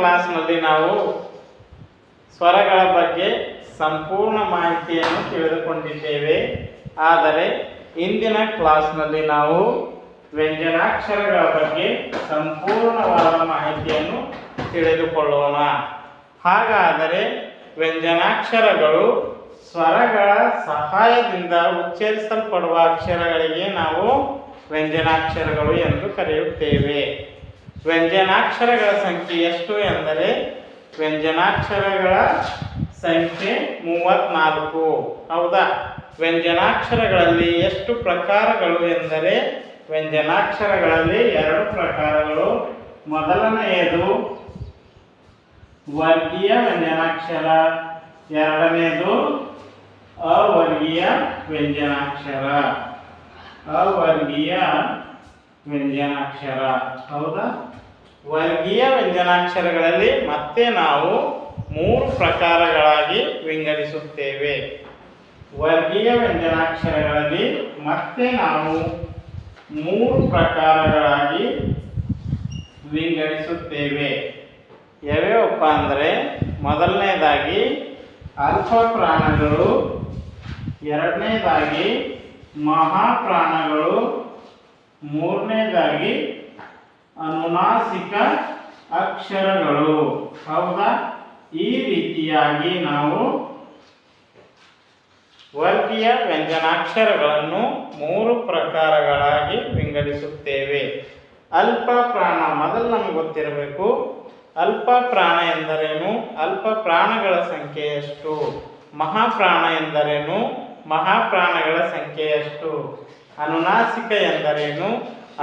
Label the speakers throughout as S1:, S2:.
S1: ಕ್ಲಾಸ್ನಲ್ಲಿ ನಾವು ಸ್ವರಗಳ ಬಗ್ಗೆ ಸಂಪೂರ್ಣ ಮಾಹಿತಿಯನ್ನು ತಿಳಿದುಕೊಂಡಿದ್ದೇವೆ. ಆದರೆ ಇಂದಿನ ಕ್ಲಾಸ್ನಲ್ಲಿ ನಾವು ವ್ಯಂಜನಾಕ್ಷರಗಳ ಬಗ್ಗೆ ಸಂಪೂರ್ಣವಾದ ಮಾಹಿತಿಯನ್ನು ತಿಳಿದುಕೊಳ್ಳೋಣ. ಹಾಗಾದರೆ ವ್ಯಂಜನಾಕ್ಷರಗಳು ಸ್ವರಗಳ ಸಹಾಯದಿಂದ ಉಚ್ಚರಿಸಲ್ಪಡುವ ಅಕ್ಷರಗಳಿಗೆ ನಾವು ವ್ಯಂಜನಾಕ್ಷರಗಳು ಎಂದು ಕರೆಯುತ್ತೇವೆ. ವ್ಯಂಜನಾಕ್ಷರಗಳ ಸಂಖ್ಯೆ ಎಷ್ಟು ಎಂದರೆ ವ್ಯಂಜನಾಕ್ಷರಗಳ ಸಂಖ್ಯೆ 34. ಹೌದಾ? ವ್ಯಂಜನಾಕ್ಷರಗಳಲ್ಲಿ ಎಷ್ಟು ಪ್ರಕಾರಗಳು ಎಂದರೆ ವ್ಯಂಜನಾಕ್ಷರಗಳಲ್ಲಿ 2 ಪ್ರಕಾರಗಳು. ಮೊದಲನೆಯದು ವರ್ಗೀಯ ವ್ಯಂಜನಾಕ್ಷರ, ಎರಡನೆಯದು ಅವರ್ಗೀಯ ವ್ಯಂಜನಾಕ್ಷರ. ಅವರ್ಗೀಯ ವ್ಯಂಜನಾಕ್ಷರ. ಹೌದಾ? ವರ್ಗೀಯ ವ್ಯಂಜನಾಕ್ಷರಗಳಲ್ಲಿ ಮತ್ತೆ ನಾವು 3 ಪ್ರಕಾರಗಳಾಗಿ ವಿಂಗಡಿಸುತ್ತೇವೆ. ವರ್ಗೀಯ ವ್ಯಂಜನಾಕ್ಷರಗಳಲ್ಲಿ ಮತ್ತೆ ನಾವು 3 ಪ್ರಕಾರಗಳಾಗಿ ವಿಂಗಡಿಸುತ್ತೇವೆ. ಯಾವ್ಯಾವಪ್ಪ ಅಂದರೆ ಮೊದಲನೇದಾಗಿ ಅಲ್ಪಪ್ರಾಣಗಳು, ಎರಡನೇದಾಗಿ ಮಹಾಪ್ರಾಣಗಳು, ಮೂರನೇದಾಗಿ ಅನುನಾಸಿಕ ಅಕ್ಷರಗಳು. ಹೌದಾ? ಈ ರೀತಿಯಾಗಿ ನಾವು ವರ್ಗೀಯ ವ್ಯಂಜನಾಕ್ಷರಗಳನ್ನು 3 ಪ್ರಕಾರಗಳಾಗಿ ವಿಂಗಡಿಸುತ್ತೇವೆ. ಅಲ್ಪ ಪ್ರಾಣ ಮೊದಲು ನಮಗೆ ಗೊತ್ತಿರಬೇಕು. ಅಲ್ಪ ಪ್ರಾಣ ಎಂದರೇನು? ಅಲ್ಪ ಪ್ರಾಣಗಳ ಸಂಖ್ಯೆ ಎಷ್ಟು? ಮಹಾಪ್ರಾಣ ಎಂದರೇನು? ಮಹಾಪ್ರಾಣಗಳ ಸಂಖ್ಯೆ ಎಷ್ಟು? ಅನುನಾಸಿಕ ಎಂದರೇನು?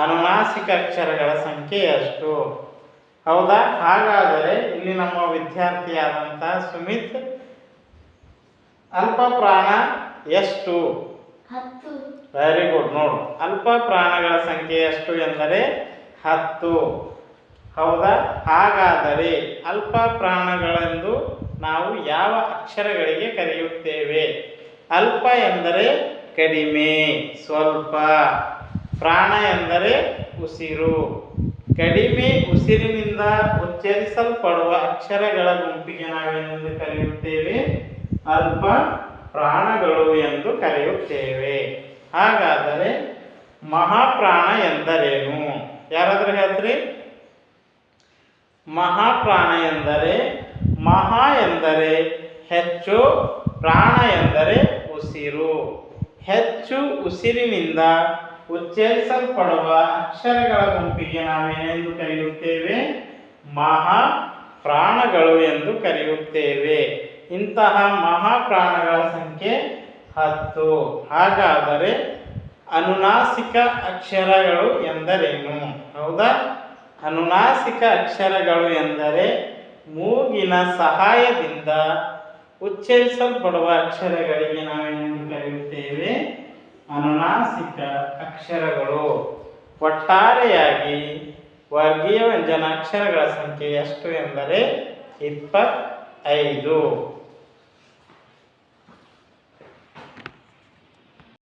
S1: ಅನುನಾಸಿಕ ಅಕ್ಷರಗಳ ಸಂಖ್ಯೆ ಎಷ್ಟು? ಹೌದಾ? ಹಾಗಾದರೆ ಇಲ್ಲಿ ನಮ್ಮ ವಿದ್ಯಾರ್ಥಿಯಾದಂಥ ಸುಮಿತ್ ಅಲ್ಪ ಪ್ರಾಣ ಎಷ್ಟು?
S2: 10.
S1: Very good. ನೋಡು, ಅಲ್ಪ ಪ್ರಾಣಗಳ ಸಂಖ್ಯೆ ಎಷ್ಟು ಎಂದರೆ 10. ಹೌದಾ? ಹಾಗಾದರೆ ಅಲ್ಪ ಪ್ರಾಣಗಳೆಂದು ನಾವು ಯಾವ ಅಕ್ಷರಗಳಿಗೆ ಕರೆಯುತ್ತೇವೆ? ಅಲ್ಪ ಎಂದರೆ ಕಡಿಮೆ, ಸ್ವಲ್ಪ. ಪ್ರಾಣ ಎಂದರೆ ಉಸಿರು. ಕಡಿಮೆ ಉಸಿರಿನಿಂದ ಉಚ್ಚರಿಸಲ್ಪಡುವ ಅಕ್ಷರಗಳ ಗುಂಪಿಗೆ ನಾವೇನೆಂದು ಕರೆಯುತ್ತೇವೆ? ಅಲ್ಪ ಪ್ರಾಣಗಳು ಎಂದು ಕರೆಯುತ್ತೇವೆ. ಹಾಗಾದರೆ ಮಹಾಪ್ರಾಣ ಎಂದರೇನು? ಯಾರಾದರೂ ಹೇಳ್ತೀರಿ? ಮಹಾಪ್ರಾಣ ಎಂದರೆ ಮಹಾ ಎಂದರೆ ಹೆಚ್ಚು, ಪ್ರಾಣ ಎಂದರೆ ಉಸಿರು. ಹೆಚ್ಚು ಉಸಿರಿನಿಂದ ಉಚ್ಚರಿಸಲ್ಪಡುವ ಅಕ್ಷರಗಳ ಗುಂಪಿಗೆ ನಾವೇನೆಂದು ಕರೆಯುತ್ತೇವೆ? ಮಹಾ ಪ್ರಾಣಗಳು ಎಂದು ಕರೆಯುತ್ತೇವೆ. ಇಂತಹ ಮಹಾಪ್ರಾಣಗಳ ಸಂಖ್ಯೆ 10. ಹಾಗಾದರೆ ಅನುನಾಸಿಕ ಅಕ್ಷರಗಳು ಎಂದರೇನು? ಹೌದಾ? ಅನುನಾಸಿಕ ಅಕ್ಷರಗಳು ಎಂದರೆ ಮೂಗಿನ ಸಹಾಯದಿಂದ ಉಚ್ಚರಿಸಲ್ಪಡುವ ಅಕ್ಷರಗಳಿಗೆ ನಾವೇನೆಂದು ಕರೆಯುತ್ತೇವೆ? ಅನುನಾಸಿಕ ಅಕ್ಷರಗಳು. ಒಟ್ಟಾರೆಯಾಗಿ ವರ್ಗೀಯ ವ್ಯಂಜನಾಕ್ಷರಗಳ ಸಂಖ್ಯೆ ಎಷ್ಟು ಎಂದರೆ 25.